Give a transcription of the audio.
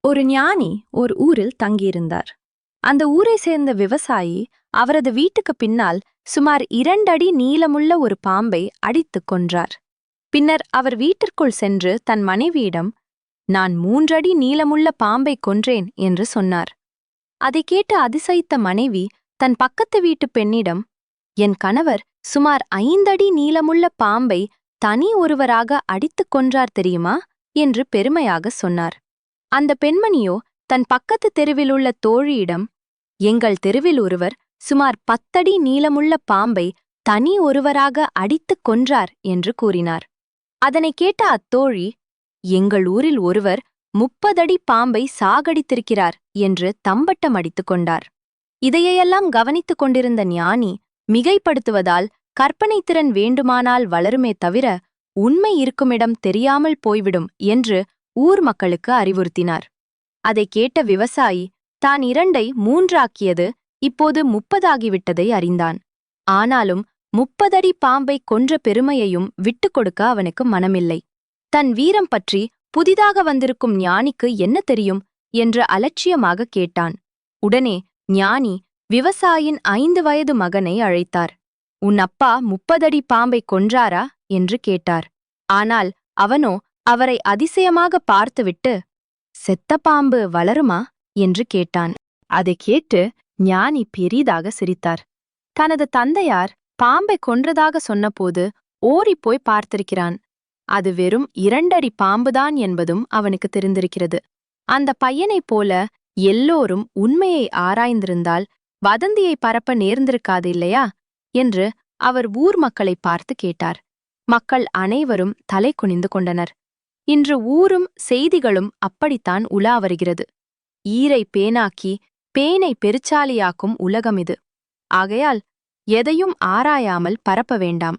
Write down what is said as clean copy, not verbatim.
ஒரு ஞானி ஒரு ஊரில் தங்கியிருந்தார். அந்த ஊரை சேர்ந்த விவசாயி அவரது வீட்டுக்கு பின்னால் சுமார் 2 அடி நீளமுள்ள ஒரு பாம்பை அடித்துக் கொன்றார். பின்னர் அவர் வீட்டிற்குள் சென்று தன் மனைவியிடம், நான் 3 அடி நீளமுள்ள பாம்பை கொன்றேன் என்று சொன்னார். அதை கேட்டு அதிசயித்த மனைவி தன் பக்கத்து வீட்டு பெண்ணிடம், என் கணவர் சுமார் 5 அடி நீளமுள்ள பாம்பை தனி ஒருவராக அடித்துக் கொன்றார் தெரியுமா என்று பெருமையாக சொன்னார். அந்த பெண்மணியோ தன் பக்கத்து தெருவிலுள்ள தோழியிடம், எங்கள் தெருவில் ஒருவர் சுமார் 10 அடி நீளமுள்ள பாம்பை தனி ஒருவராக அடித்துக் கொன்றார் என்று கூறினார். அதனை கேட்ட அத்தோழி, எங்கள் ஊரில் ஒருவர் 30 அடி பாம்பை சாகடித்திருக்கிறார் என்று தம்பட்டம் அடித்துக் கொண்டார். இதையெல்லாம் கவனித்துக் கொண்டிருந்த ஞானி, மிகைப்படுத்துவதால் கற்பனைத்திறன் வேண்டுமானால் வளருமே தவிர உண்மை இருக்குமிடம் தெரியாமல் போய்விடும் என்று ஊர் மக்களுக்கு அறிவுறுத்தினார். அதை கேட்ட விவசாயி தான் 2ஐ 3ஆக்கியது இப்போது 30 ஆகிவிட்டதை அறிந்தான். ஆனாலும் 30 அடி பாம்பை கொன்ற பெருமையையும் விட்டுக் கொடுக்க அவனுக்கு மனமில்லை. தன் வீரம் பற்றி புதிதாக வந்திருக்கும் ஞானிக்கு என்ன தெரியும் என்று அலட்சியமாக கேட்டான். உடனே ஞானி விவசாயின் 5 வயது மகனை அழைத்தார். உன் அப்பா 30 அடி பாம்பை கொன்றாரா என்று கேட்டார். ஆனால் அவனோ அவரை அதிசயமாக பார்த்துவிட்டு, செத்த பாம்பு வளருமா என்று கேட்டான். அதை கேட்டு ஞானி பெரிதாக சிரித்தார். தனது தந்தையார் பாம்பை கொன்றதாக சொன்னபோது ஓடிப்போய் பார்த்திருக்கிறான். அது வெறும் 2 அடி பாம்புதான் என்பதும் அவனுக்கு தெரிந்திருக்கிறது. அந்த பையனைப் போல எல்லோரும் உண்மையை ஆராய்ந்திருந்தால் வதந்தியை பரப்ப நேர்ந்திருக்காது இல்லையா என்று அவர் ஊர் மக்களை பார்த்து கேட்டார். மக்கள் அனைவரும் தலை குனிந்து கொண்டனர். இன்று ஊரும் செய்திகளும் அப்படித்தான் உலா வருகிறது. ஈரை பேனாக்கி பேனை பெருச்சாலியாக்கும் உலகம் இது. ஆகையால் எதையும் ஆராயாமல் பரப்ப வேண்டாம்.